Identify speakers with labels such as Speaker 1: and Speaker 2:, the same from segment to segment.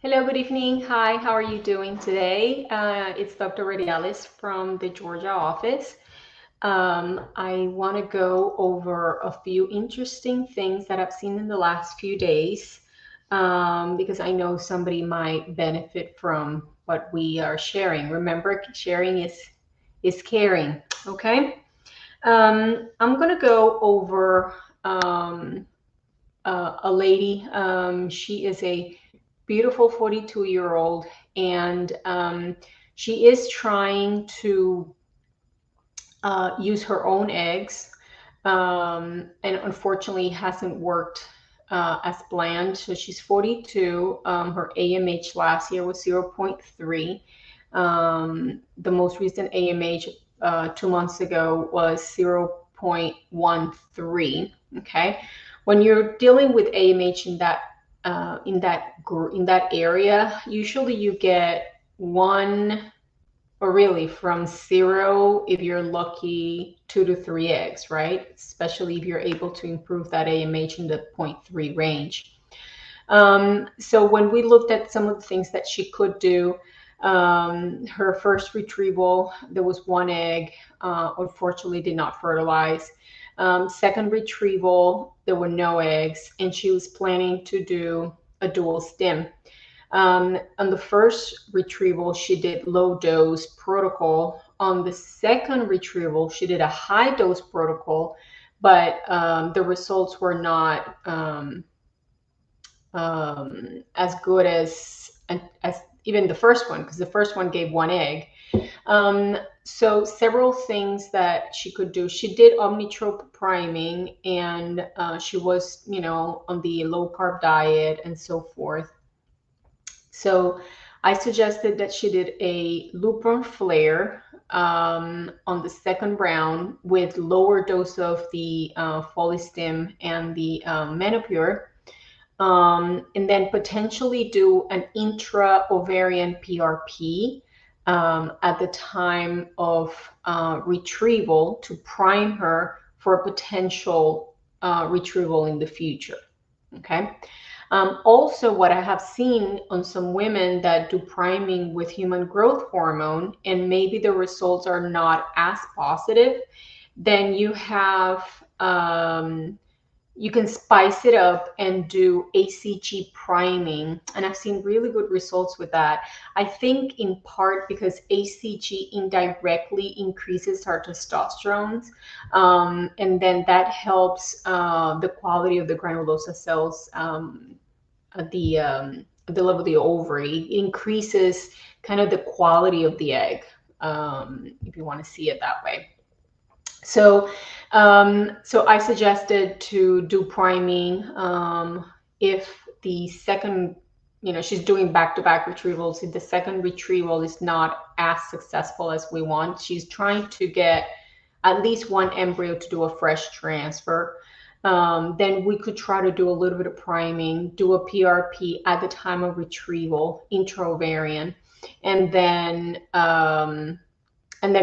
Speaker 1: Hello, good evening. Hi, how are you doing today? It's Dr. Radialis from the Georgia office. I want to go over a few interesting things that I've seen in the last few days because I know somebody might benefit from what we are sharing. Remember, sharing is caring, okay? I'm going to go over a lady. She is a beautiful 42-year-old, and she is trying to use her own eggs, and unfortunately hasn't worked as planned. So she's 42. Her AMH last year was 0.3. The most recent AMH 2 months ago was 0.13. Okay, when you're dealing with AMH in that area, usually you get one, or really from 0, if you're lucky, 2 to 3 eggs, right? Especially if you're able to improve that AMH in the 0.3 range. So when we looked at some of the things that she could do, her first retrieval, there was 1 egg, unfortunately did not fertilize. Second retrieval, there were no eggs, and she was planning to do a dual stim. On the first retrieval, she did low dose protocol. On the second retrieval, she did a high dose protocol, but the results were not as good as even the first one, because the first one gave 1 egg. So several things that she could do. She did omnitrope priming, and she was, on the low carb diet and so forth. So I suggested that she did a Lupron flare on the second round with lower dose of the Folistim and the Menopur, and then potentially do an intra-ovarian PRP at the time of retrieval to prime her for a potential retrieval in the future. Okay. Also, what I have seen on some women that do priming with human growth hormone, and maybe the results are not as positive, then you have you can spice it up and do ACG priming. And I've seen really good results with that. I think in part because ACG indirectly increases our testosterone. And then that helps the quality of the granulosa cells at the level of the ovary. It increases kind of the quality of the egg, if you want to see it that way. So, so I suggested to do priming if the second, she's doing back-to-back retrievals. If the second retrieval is not as successful as we want, she's trying to get at least 1 embryo to do a fresh transfer. Then we could try to do a little bit of priming, do a PRP at the time of retrieval, intra-ovarian, and then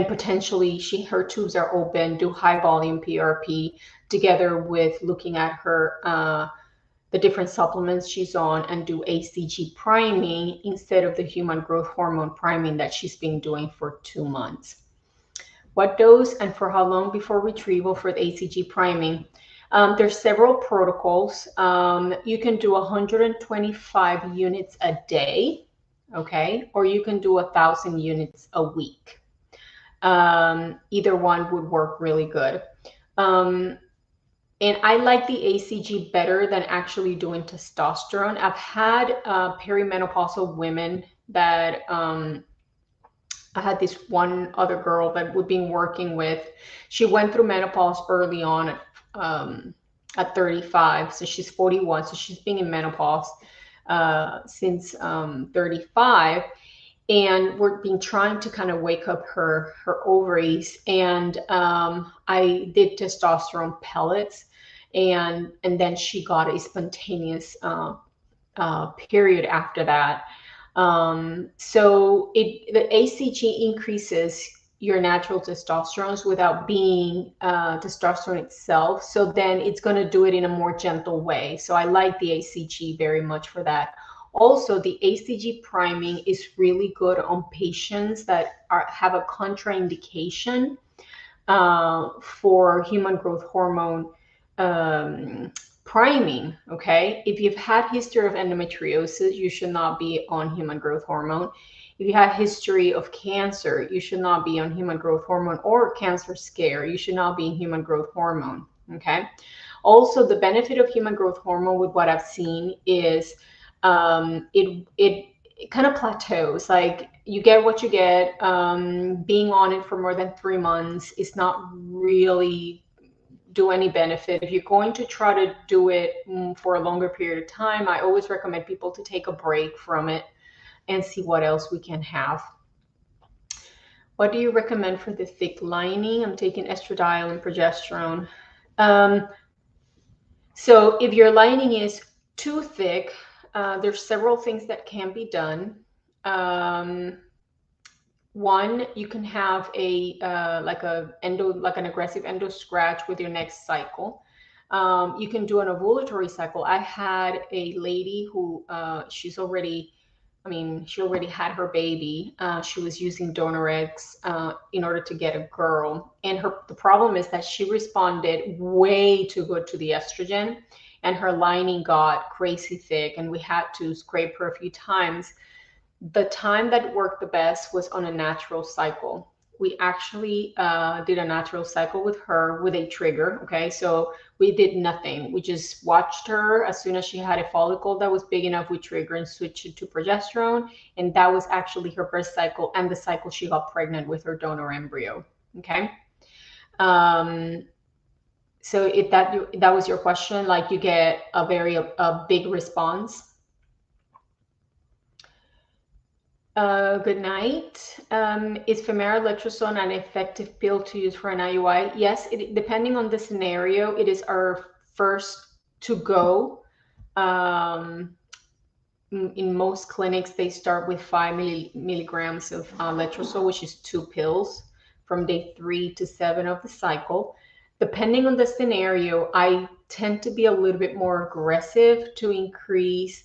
Speaker 1: potentially her tubes are open, do high volume PRP together with looking at her, the different supplements she's on, and do ACG priming instead of the human growth hormone priming that she's been doing for 2 months. What dose and for how long before retrieval for the ACG priming? There's several protocols. You can do 125 units a day, okay? Or you can do 1,000 units a week. Either one would work really good. And I like the ACG better than actually doing testosterone. I've had perimenopausal women that I had this one other girl that we've been working with. She went through menopause early on at 35. So she's 41. So she's been in menopause since 35. And we've been trying to kind of wake up her ovaries. And I did testosterone pellets. And then she got a spontaneous period after that. So the ACG increases your natural testosterone without being testosterone itself. So then it's going to do it in a more gentle way. So I like the ACG very much for that. Also, the ACG priming is really good on patients that have a contraindication for human growth hormone priming. Okay, if you've had history of endometriosis, you should not be on human growth hormone. If you have history of cancer, you should not be on human growth hormone, or cancer scare, you should not be in human growth hormone. Okay. Also, the benefit of human growth hormone, with what I've seen, is it kind of plateaus. Like, you get what you get. Being on it for more than 3 months is not really do any benefit. If you're going to try to do it for a longer period of time, I always recommend people to take a break from it and see what else we can have. What do you recommend for the thick lining? I'm taking estradiol and progesterone. So if your lining is too thick, there's several things that can be done. One, you can have a like an aggressive endo scratch with your next cycle. You can do an ovulatory cycle. I had a lady who she already had her baby. She was using donor eggs in order to get a girl. And the problem is that she responded way too good to the estrogen, and her lining got crazy thick, and we had to scrape her a few times. The time that worked the best was on a natural cycle. We actually did a natural cycle with her with a trigger. Okay, so we did nothing. We just watched her. As soon as she had a follicle that was big enough, we triggered and switched it to progesterone. And that was actually her first cycle and the cycle she got pregnant with her donor embryo. Okay. So if that was your question, like, you get a big response. Good night. Is Femara Letrozole an effective pill to use for an IUI? Yes, depending on the scenario, it is our first to go. In most clinics, they start with 5 milligrams of Letrozole, which is 2 pills from day 3 to 7 of the cycle. Depending on the scenario, I tend to be a little bit more aggressive to increase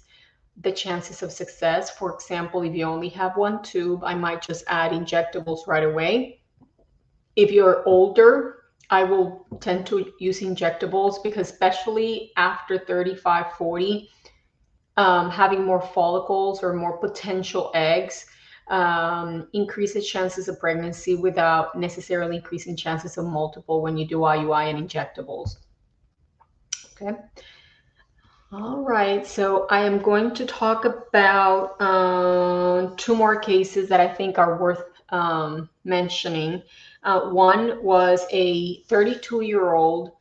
Speaker 1: the chances of success. For example, if you only have 1 tube, I might just add injectables right away. If you're older, I will tend to use injectables, because especially after 35, 40, having more follicles or more potential eggs increases chances of pregnancy without necessarily increasing chances of multiple when you do IUI and injectables. Okay. All right, so I am going to talk about 2 more cases that I think are worth mentioning. One was a 32-year-old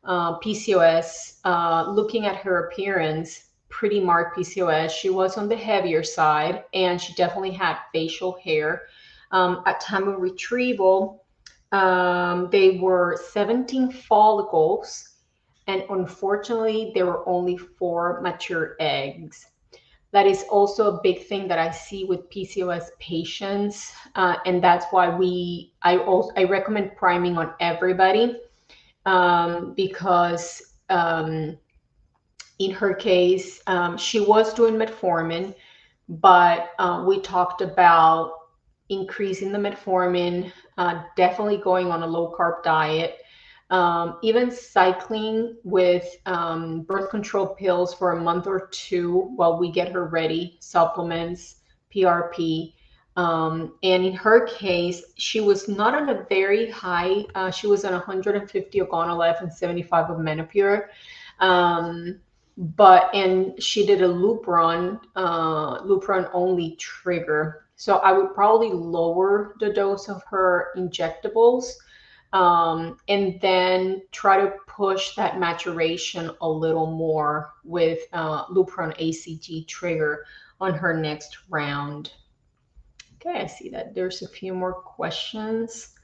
Speaker 1: PCOS. Looking at her appearance, pretty marked PCOS. She was on the heavier side, and she definitely had facial hair. At time of retrieval, they were 17 follicles, and unfortunately, there were only 4 mature eggs. That is also a big thing that I see with PCOS patients, and that's why I recommend priming on everybody, because in her case, she was doing metformin, but we talked about increasing the metformin, definitely going on a low carb diet. Even cycling with birth control pills for a month or 2 while we get her ready, supplements, PRP. And in her case, she was not on a very high, she was on 150 of Gonalef and 75 of Menopur. And she did a Lupron only trigger. So I would probably lower the dose of her injectables, and then try to push that maturation a little more with Lupron ACG trigger on her next round. Okay, I see that there's a few more questions.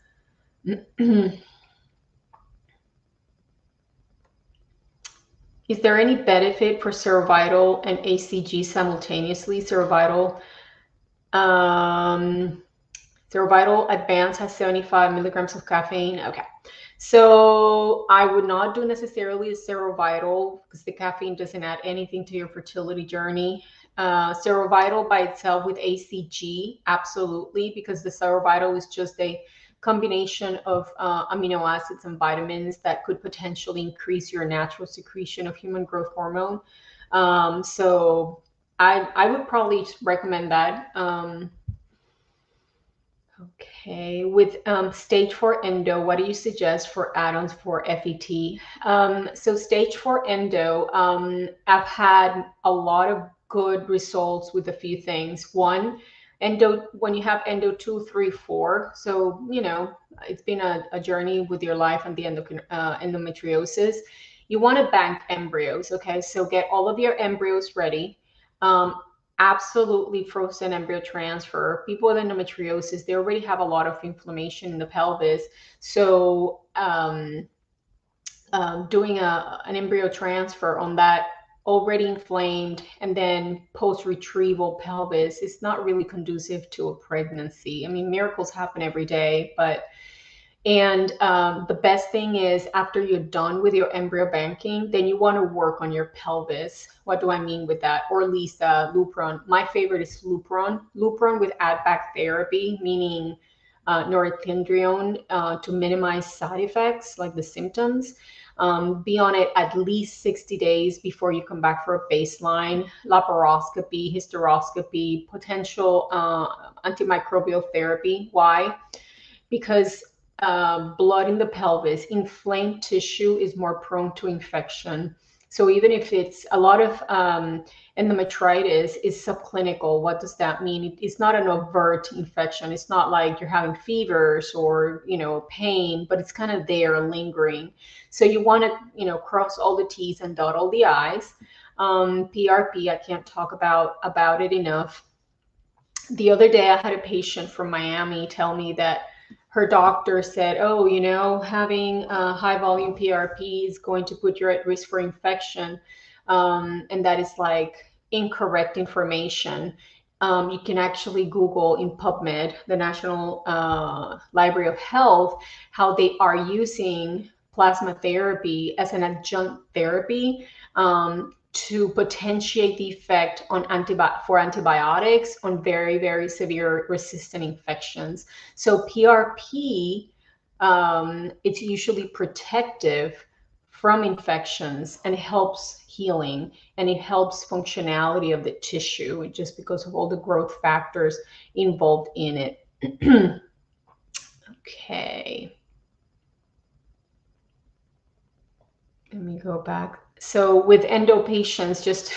Speaker 1: Is there any benefit for Serovital and ACG simultaneously? Serovital Advanced has 75 milligrams of caffeine. Okay, so I would not do necessarily a Serovital, because the caffeine doesn't add anything to your fertility journey. Serovital by itself with ACG, absolutely, because the Serovital is just a combination of amino acids and vitamins that could potentially increase your natural secretion of human growth hormone. So I would probably recommend that. Okay, with stage 4 endo, what do you suggest for add-ons for FET? So stage 4 endo, I've had a lot of good results with a few things. One, endo, when you have endo 2, 3, 4, so, you know, it's been a journey with your life and the endometriosis. You want to bank embryos, okay? So get all of your embryos ready. Absolutely frozen embryo transfer. People with endometriosis, they already have a lot of inflammation in the pelvis. So doing an embryo transfer on that already inflamed and then post-retrieval pelvis is not really conducive to a pregnancy. I mean, miracles happen every day, but the best thing is after you're done with your embryo banking, then you want to work on your pelvis. What do I mean with that? Or Lisa, Lupron. My favorite is Lupron. Lupron with add-back therapy, meaning norethindrone to minimize side effects like the symptoms. Be on it at least 60 days before you come back for a baseline, laparoscopy, hysteroscopy, potential antimicrobial therapy. Why? Because blood in the pelvis, inflamed tissue is more prone to infection. So even if it's a lot of endometritis is subclinical, what does that mean? It's not an overt infection. It's not like you're having fevers or, you know, pain, but it's kind of there lingering. So you want to, you know, cross all the T's and dot all the I's. PRP, I can't talk about it enough. The other day I had a patient from Miami tell me that her doctor said, oh, you know, having high volume PRP is going to put you at risk for infection. And that is like incorrect information. You can actually Google in PubMed, the National Library of Health, how they are using plasma therapy as an adjunct therapy to potentiate the effect on for antibiotics on very, very severe resistant infections. So PRP, it's usually protective from infections and helps healing, and it helps functionality of the tissue just because of all the growth factors involved in it. Okay. Let me go back. So with endo patients, just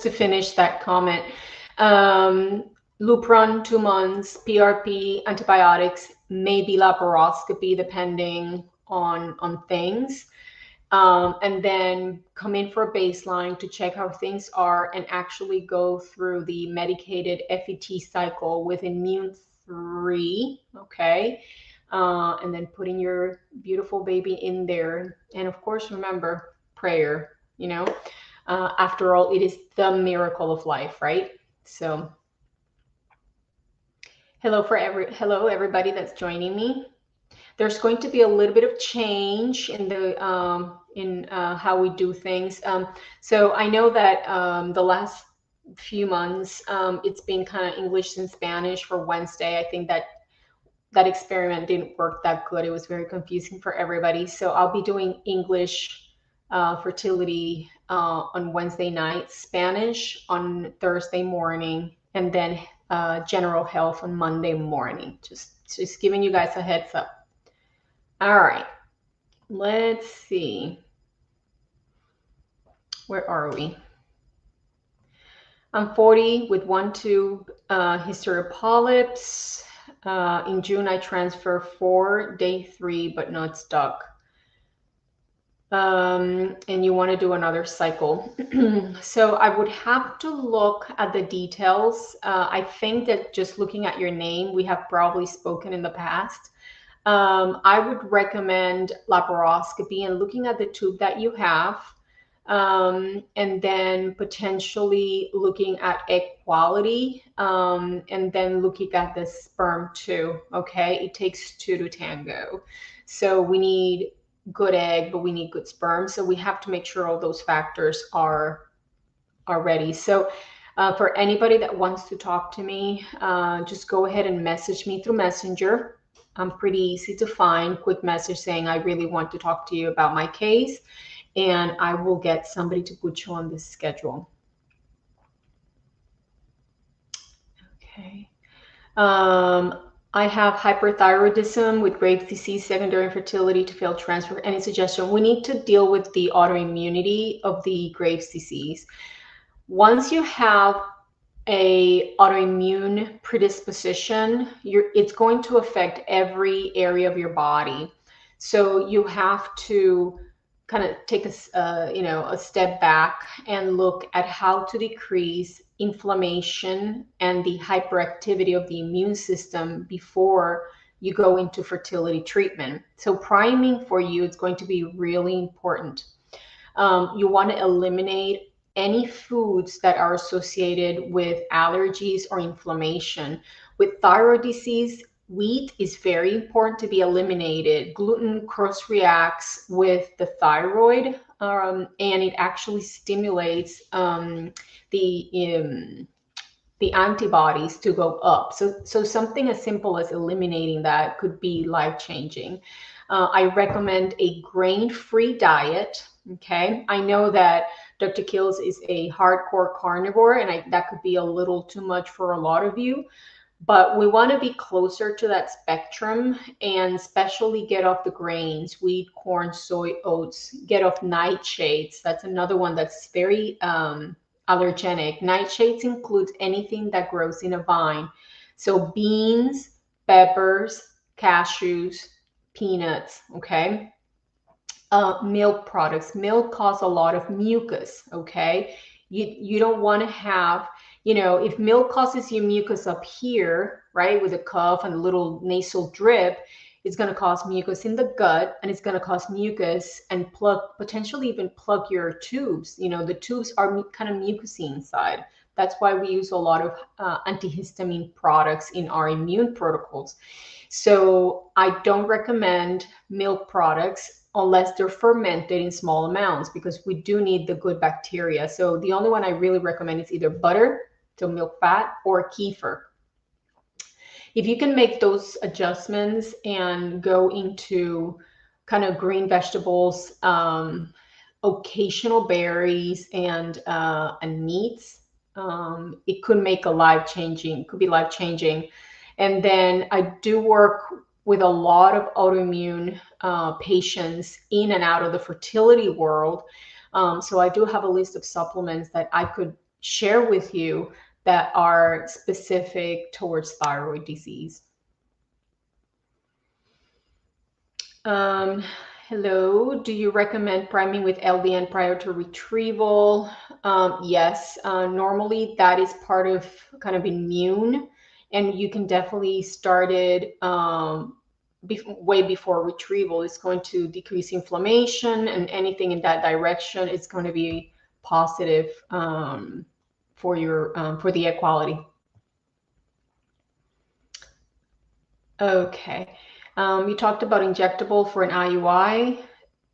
Speaker 1: to finish that comment, Lupron 2 months, PRP, antibiotics, maybe laparoscopy depending on things, and then come in for a baseline to check how things are and actually go through the medicated FET cycle with immune 3, okay? And then putting your beautiful baby in there. And of course, remember prayer, you know, after all, it is the miracle of life, right? So hello everybody that's joining me. There's going to be a little bit of change in the how we do things. So I know that the last few months it's been kind of English and Spanish for Wednesday. I think that experiment didn't work that good. It was very confusing for everybody. So I'll be doing English fertility on Wednesday night, Spanish on Thursday morning, and then general health on Monday morning. Just giving you guys a heads up. All right, let's see. Where are we? I'm 40 with 1 tube history of polyps. In June, I transfer 4, day 3, but not stuck. And you want to do another cycle. So I would have to look at the details. I think that just looking at your name, we have probably spoken in the past. I would recommend laparoscopy and looking at the tube that you have, and then potentially looking at egg quality, and then looking at the sperm too. Okay, it takes 2 to tango. So we need good egg, but we need good sperm. So we have to make sure all those factors are ready. So For anybody that wants to talk to me, just go ahead and message me through Messenger. I'm pretty easy to find. Quick message saying I really want to talk to you about my case, and I will get somebody to put you on this schedule. Okay. I have hyperthyroidism with Graves' disease, secondary infertility to failed transfer. Any suggestion? We need to deal with the autoimmunity of the Graves' disease. Once you have a autoimmune predisposition, it's going to affect every area of your body. So you have to kind of take a step back and look at how to decrease inflammation and the hyperactivity of the immune system before you go into fertility treatment. So priming for you is going to be really important. You want to eliminate any foods that are associated with allergies or inflammation. With thyroid disease, wheat is very important to be eliminated. Gluten cross-reacts with the thyroid, and it actually stimulates the antibodies to go up. So something as simple as eliminating that could be life-changing. I recommend a grain-free diet. Okay, I know that Dr. Kills is a hardcore carnivore, and that could be a little too much for a lot of you, but we want to be closer to that spectrum and especially get off the grains, wheat, corn, soy, oats, get off nightshades. That's another one that's very allergenic. Nightshades includes anything that grows in a vine. So beans, peppers, cashews, peanuts, okay? Milk products. Milk cause a lot of mucus, okay? You don't want to have, if milk causes you mucus up here, right, with a cough and a little nasal drip, it's going to cause mucus in the gut, and it's going to cause mucus and potentially even plug your tubes. The tubes are kind of mucousy inside. That's why we use a lot of antihistamine products in our immune protocols. So I don't recommend milk products unless they're fermented in small amounts, because we do need the good bacteria. So the only one I really recommend is either butter, so milk fat, or kefir. If you can make those adjustments and go into kind of green vegetables, occasional berries, and meats, it could make could be life-changing. And then I do work with a lot of autoimmune patients in and out of the fertility world. So I do have a list of supplements that I could share with you that are specific towards thyroid disease. Hello, do you recommend priming with LDN prior to retrieval? Yes, normally that is part of kind of immune, and you can definitely start it way before retrieval. It's going to decrease inflammation, and anything in that direction is going to be positive for the egg quality. Okay. You talked about injectable for an IUI.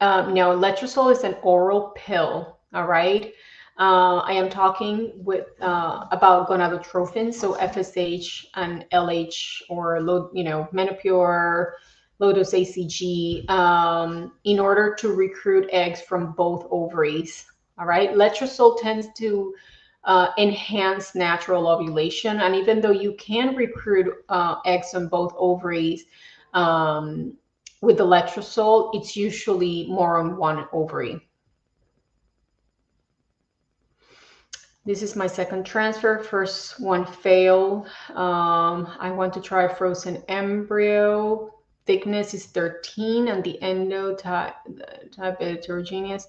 Speaker 1: No, Letrozole is an oral pill. All right. I am talking about gonadotrophin, so FSH and LH, or Menopur, low dose ACG, in order to recruit eggs from both ovaries. All right. Letrozole tends to enhance natural ovulation, and even though you can recruit eggs on both ovaries, with the letrozole, it's usually more on one ovary. This is my second transfer. First one failed. I want to try frozen embryo. Thickness is 13, and the endo type heterogeneous.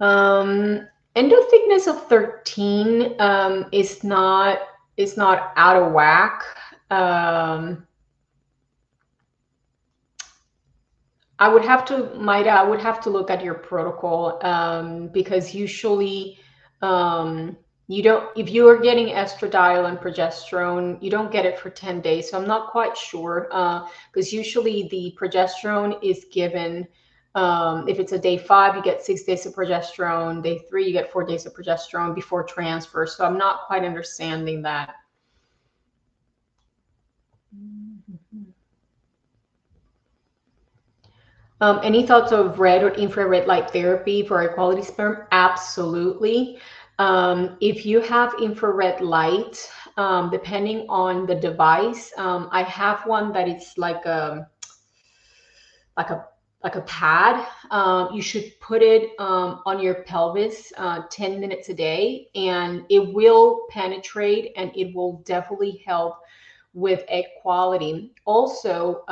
Speaker 1: Endo thickness of 13 is not out of whack. I would have to, Maida, I would have to look at your protocol, because usually if you are getting estradiol and progesterone, you don't get it for 10 days. So I'm not quite sure, because usually the progesterone is given If it's a day 5, you get 6 days of progesterone. Day 3, you get 4 days of progesterone before transfer. So I'm not quite understanding that. Any thoughts of red or infrared light therapy for high quality sperm? Absolutely. If you have infrared light, depending on the device, I have one that it's like a like a pad. You should put it on your pelvis 10 minutes a day, and it will penetrate and it will definitely help with egg quality. Also,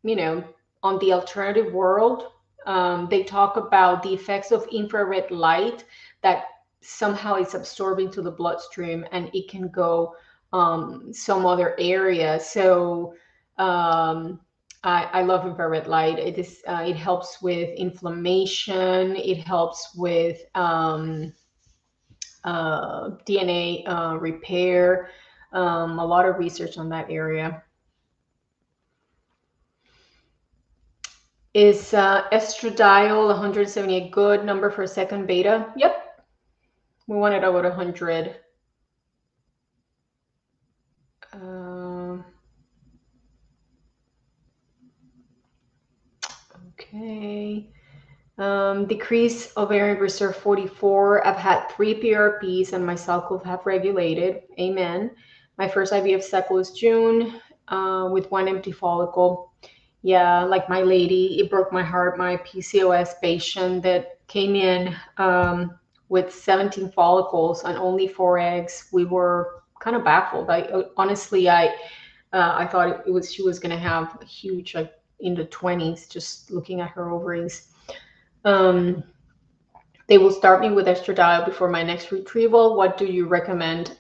Speaker 1: you know, on the alternative world, they talk about the effects of infrared light that somehow it's absorbing to the bloodstream and it can go some other area. So I love infrared light. It helps with inflammation. It helps with DNA repair. A lot of research on that area. Is estradiol 178 good number for second beta? Yep. We want it over 100. Okay. Decrease ovarian reserve 44. I've had 3 PRPs and my cycles have regulated. Amen. My first IVF cycle is June with 1 empty follicle. Yeah, like my lady, it broke my heart. My PCOS patient that came in with 17 follicles and only 4 eggs. We were kind of baffled. Honestly, I thought she was going to have a huge, like in the 20s, just looking at her ovaries. They will start me with estradiol before my next retrieval. What do you recommend?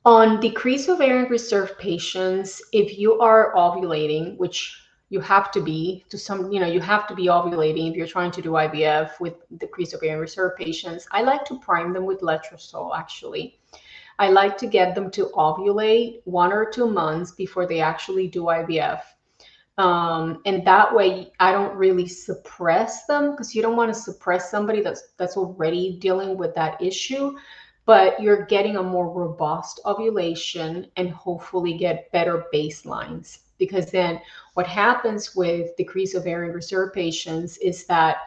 Speaker 1: On decreased ovarian reserve patients, if you are ovulating, which you have to be you have to be ovulating if you're trying to do IVF with decreased ovarian reserve patients. I like to prime them with letrozole, actually. I like to get them to ovulate 1 or 2 months before they actually do IVF. And that way I don't really suppress them, because you don't want to suppress somebody that's already dealing with that issue, but you're getting a more robust ovulation and hopefully get better baselines. Because then what happens with decreased ovarian reserve patients is that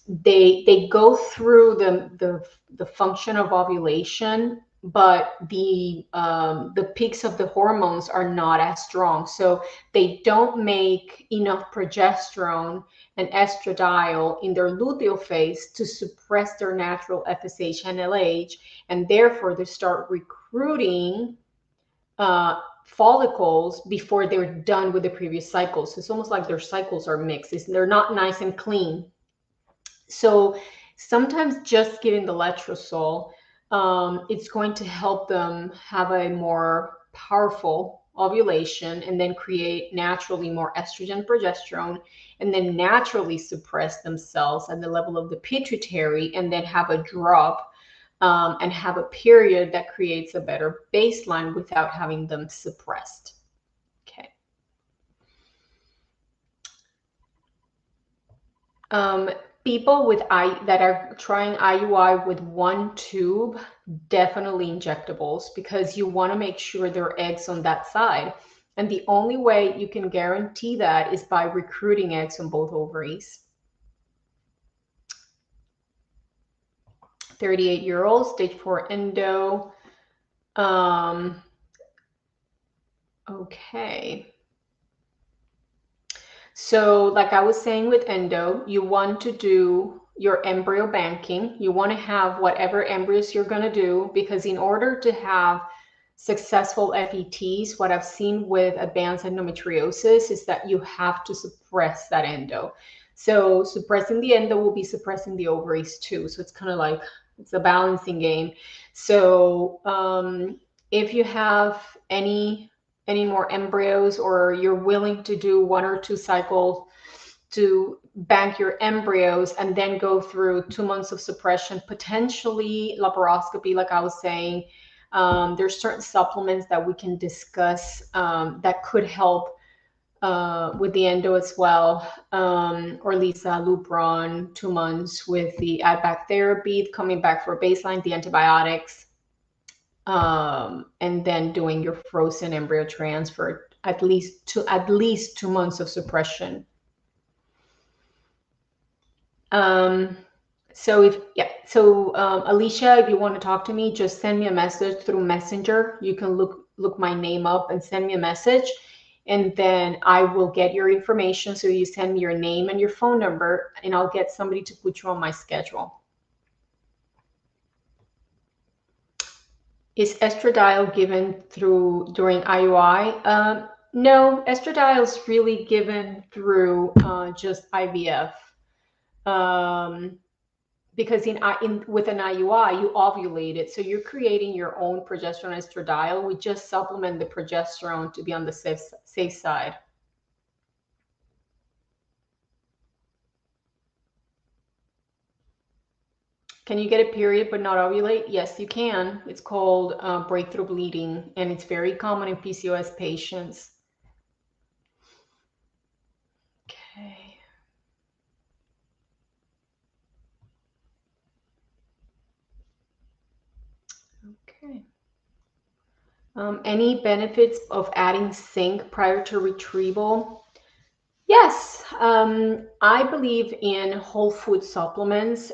Speaker 1: they go through the function of ovulation, but the peaks of the hormones are not as strong, so they don't make enough progesterone and estradiol in their luteal phase to suppress their natural FSH and LH, and therefore they start recruiting follicles before they're done with the previous cycles. So it's almost like their cycles are mixed. They're not nice and clean. So sometimes just giving the letrozole, it's going to help them have a more powerful ovulation and then create naturally more estrogen, progesterone, and then naturally suppress themselves at the level of the pituitary, and then have a drop and have a period that creates a better baseline without having them suppressed. Okay. People that are trying IUI with 1 tube, definitely injectables, because you want to make sure there are eggs on that side. And the only way you can guarantee that is by recruiting eggs on both ovaries. 38-year-old, stage 4 endo. Okay. So like I was saying with endo, you want to do your embryo banking. You want to have whatever embryos you're going to do, because in order to have successful FETs, what I've seen with advanced endometriosis is that you have to suppress that endo. So suppressing the endo will be suppressing the ovaries too. So it's kind of like, it's a balancing game. So if you have any more embryos, or you're willing to do 1 or 2 cycles to bank your embryos and then go through 2 months of suppression, potentially laparoscopy, like I was saying, there's certain supplements that we can discuss that could help with the endo as well, or Lisa Lupron, 2 months with the add back therapy, coming back for baseline, the antibiotics, and then doing your frozen embryo transfer, at least 2 months of suppression. Alicia, if you want to talk to me, just send me a message through Messenger. You can look my name up and send me a message, and then I will get your information. So you send me your name and your phone number, and I'll get somebody to put you on my schedule. Is estradiol given during IUI? No, estradiol is really given through just IVF. Because with an IUI, you ovulate it, so you're creating your own progesterone estradiol. We just supplement the progesterone to be on the safe side. Can you get a period but not ovulate? Yes, you can. It's called breakthrough bleeding, and it's very common in PCOS patients. Okay. Okay. Any benefits of adding zinc prior to retrieval? Yes, I believe in whole food supplements.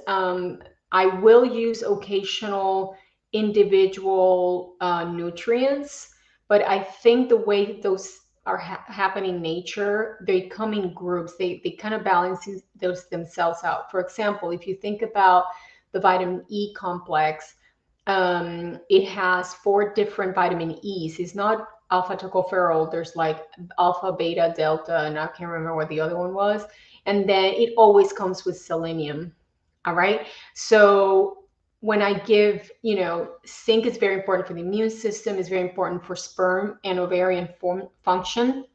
Speaker 1: I will use occasional individual nutrients, but I think the way those are happening in nature, they come in groups. They kind of balance those themselves out. For example, if you think about the vitamin E complex, it has 4 different vitamin E's. It's not alpha tocopherol. There's like alpha, beta, delta, and I can't remember what the other one was. And then it always comes with selenium. All right. So when I give, zinc is very important for the immune system, is very important for sperm and ovarian function.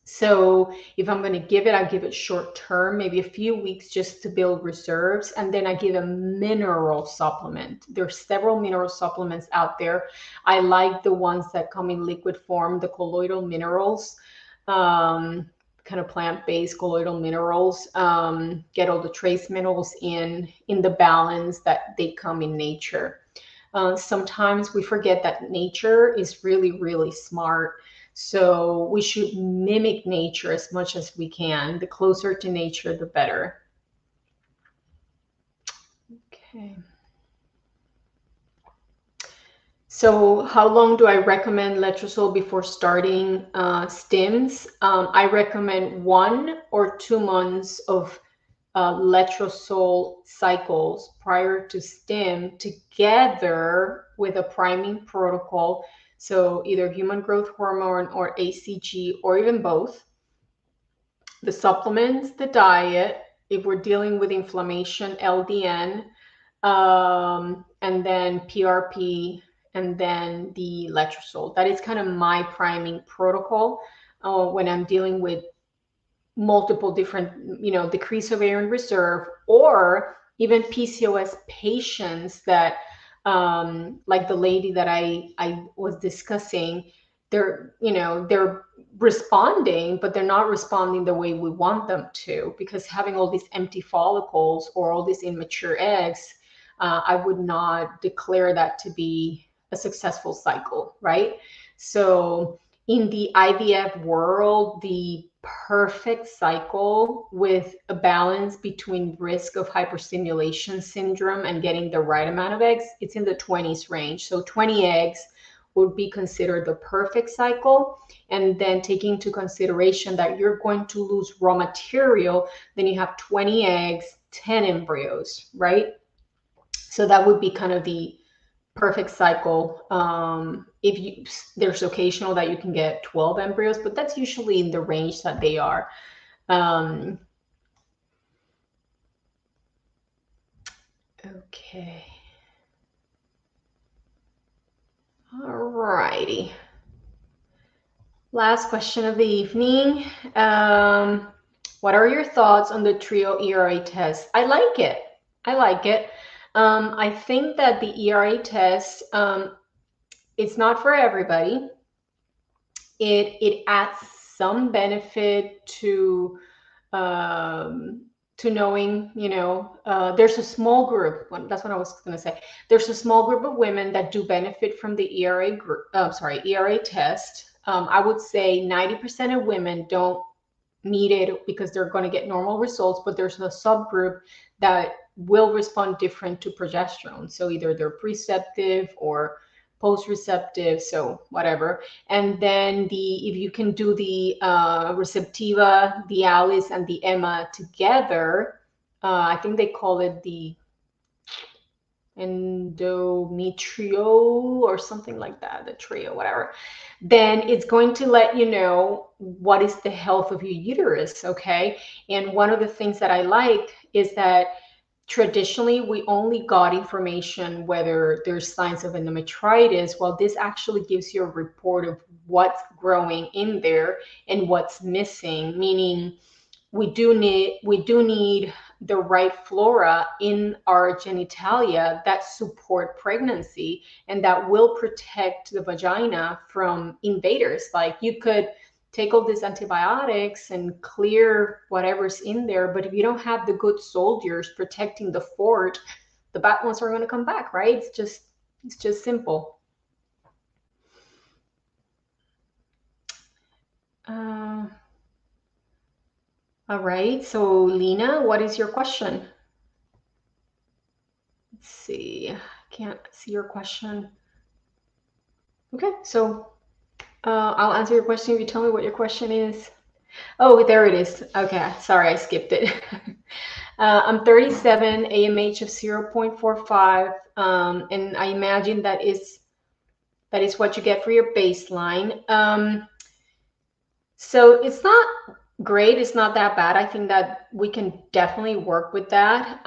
Speaker 1: So if I'm going to give it, I give it short term, maybe a few weeks just to build reserves. And then I give a mineral supplement. There's several mineral supplements out there. I like the ones that come in liquid form, the colloidal minerals, kind of plant-based colloidal minerals. Get all the trace minerals in the balance that they come in nature. Sometimes we forget that nature is really, really smart. So we should mimic nature as much as we can. The closer to nature, the better. Okay. So how long do I recommend Letrozole before starting stims? I recommend 1 or 2 months of Letrozole cycles prior to stim, together with a priming protocol. So either human growth hormone or ACG, or even both. The supplements, the diet, if we're dealing with inflammation, LDN, and then PRP, and then the Letrozole. That is kind of my priming protocol when I'm dealing with multiple different, decreased ovarian reserve, or even PCOS patients that, like the lady that I was discussing, they're responding, but they're not responding the way we want them to, because having all these empty follicles or all these immature eggs, I would not declare that to be a successful cycle, right? So in the IVF world, the perfect cycle with a balance between risk of hyperstimulation syndrome and getting the right amount of eggs, it's in the 20s range. So 20 eggs would be considered the perfect cycle. And then taking into consideration that you're going to lose raw material, then you have 20 eggs, 10 embryos, right? So that would be kind of the perfect cycle. There's occasional that you can get 12 embryos, but that's usually in the range that they are. Okay. All righty. Last question of the evening. What are your thoughts on the trio ERA test? I like it. I think that the ERA test, it's not for everybody. It adds some benefit to knowing, there's a small group. That's what I was going to say. There's a small group of women that do benefit from the ERA test. I would say 90% of women don't need it because they're going to get normal results, but there's a subgroup that will respond different to progesterone. So either they're preceptive or post-receptive, so whatever. And then if you can do the Receptiva, the Alice, and the Emma together, I think they call it the endometrio or something like that, the trio, whatever, then it's going to let you know what is the health of your uterus, okay? And one of the things that I like is that traditionally we only got information whether there's signs of endometritis. Well, this actually gives you a report of what's growing in there and what's missing, meaning we do need the right flora in our genitalia that support pregnancy and that will protect the vagina from invaders. Like, you could take all these antibiotics and clear whatever's in there, but if you don't have the good soldiers protecting the fort, the bad ones are going to come back, right? It's just simple. All right, so Lena, what is your question? Let's see, I can't see your question. Okay, so I'll answer your question if you tell me what your question is. Oh, there it is. Okay, sorry, I skipped it. I'm 37, AMH of 0.45, and I imagine that is what you get for your baseline. So it's not great. It's not that bad. I think that we can definitely work with that.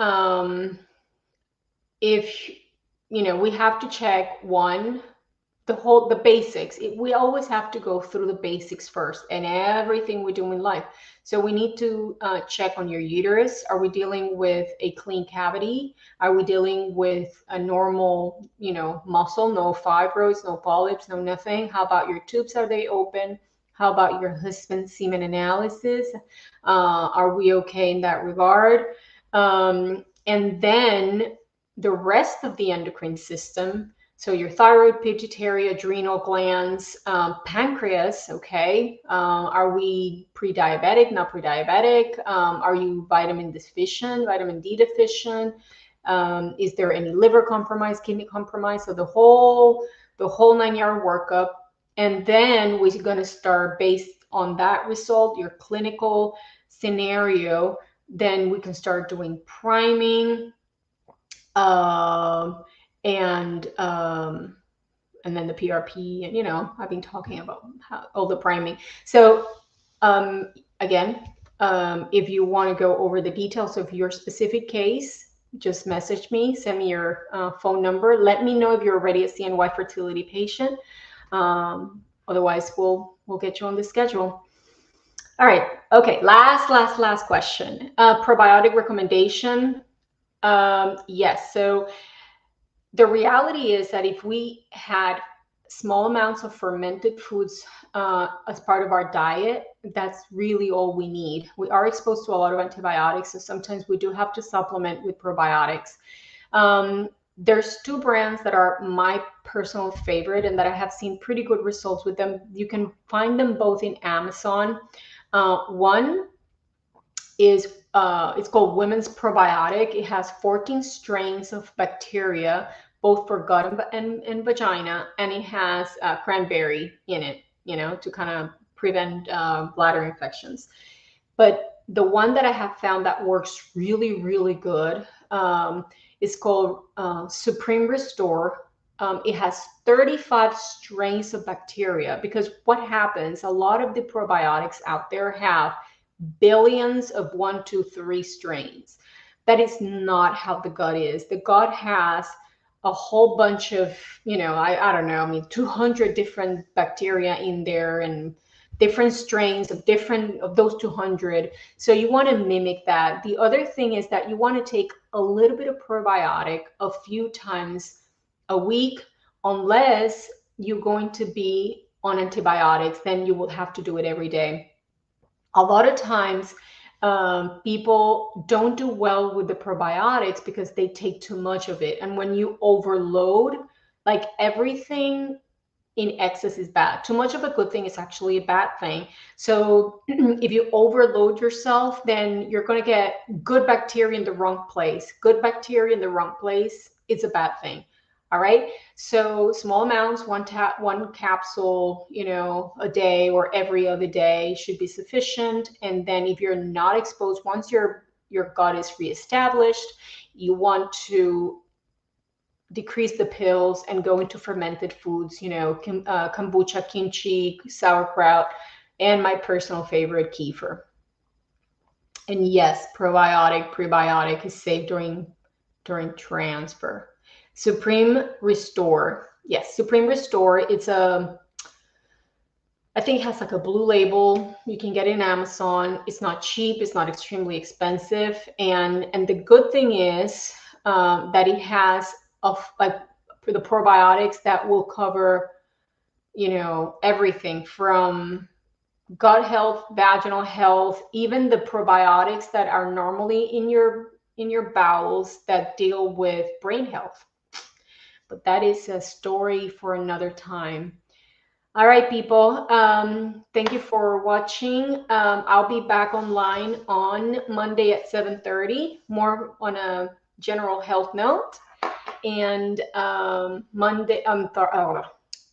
Speaker 1: If, we have to check the basics. We always have to go through the basics first and everything we do in life. So we need to check on your uterus. Are we dealing with a clean cavity? Are we dealing with a normal, muscle, no fibroids, no polyps, no nothing? How about your tubes? Are they open? How about your husband's semen analysis? Are we okay in that regard? And then the rest of the endocrine system, so your thyroid, pituitary, adrenal glands, pancreas, okay? Are we pre-diabetic, not pre-diabetic? Are you vitamin deficient, vitamin D deficient? Is there any liver compromise, kidney compromise? So the whole 9-yard workup. And then we're going to start based on that result, your clinical scenario. Then we can start doing priming, and then the PRP, and I've been talking about all the priming. So again, if you want to go over the details of your specific case, just message me, send me your phone number. Let me know if you're already a CNY fertility patient. Otherwise, we'll get you on the schedule. All right. Okay. Last question. Probiotic recommendation. Yes. So the reality is that if we had small amounts of fermented foods as part of our diet, that's really all we need. We are exposed to a lot of antibiotics, so sometimes we do have to supplement with probiotics. There's 2 brands that are my personal favorite and that I have seen pretty good results with them. You can find them both in Amazon. One is it's called Women's Probiotic. It has 14 strains of bacteria, both for gut and vagina, and it has cranberry in it, to kind of prevent bladder infections. But the one that I have found that works really, really good is called Supreme Restore. It has 35 strains of bacteria, because what happens, a lot of the probiotics out there have billions of 1, 2, 3 strains. That is not how the gut is. The gut has a whole bunch of, I don't know, 200 different bacteria in there and different strains of those 200. So you want to mimic that. The other thing is that you want to take a little bit of probiotic a few times a week, unless you're going to be on antibiotics, then you will have to do it every day. A lot of times, people don't do well with the probiotics because they take too much of it. And when you overload, like everything in excess is bad. Too much of a good thing is actually a bad thing. So if you overload yourself, then you're going to get good bacteria in the wrong place. Good bacteria in the wrong place is a bad thing. All right. So small amounts, one capsule, a day or every other day should be sufficient. And then if you're not exposed, once your gut is reestablished, you want to decrease the pills and go into fermented foods, kombucha, kimchi, sauerkraut, and my personal favorite, kefir. And yes, probiotic, prebiotic is safe during transfer. Supreme Restore. Yes, Supreme Restore. It's I think it has like a blue label. You can get it on Amazon. It's not cheap. It's not extremely expensive. And the good thing is that it has like for the probiotics that will cover, everything from gut health, vaginal health, even the probiotics that are normally in your bowels that deal with brain health. But that is a story for another time. All right, people. Thank you for watching. I'll be back online on Monday at 7:30, more on a general health note. And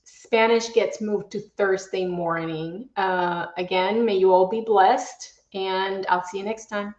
Speaker 1: Spanish gets moved to Thursday morning. Again, may you all be blessed, and I'll see you next time.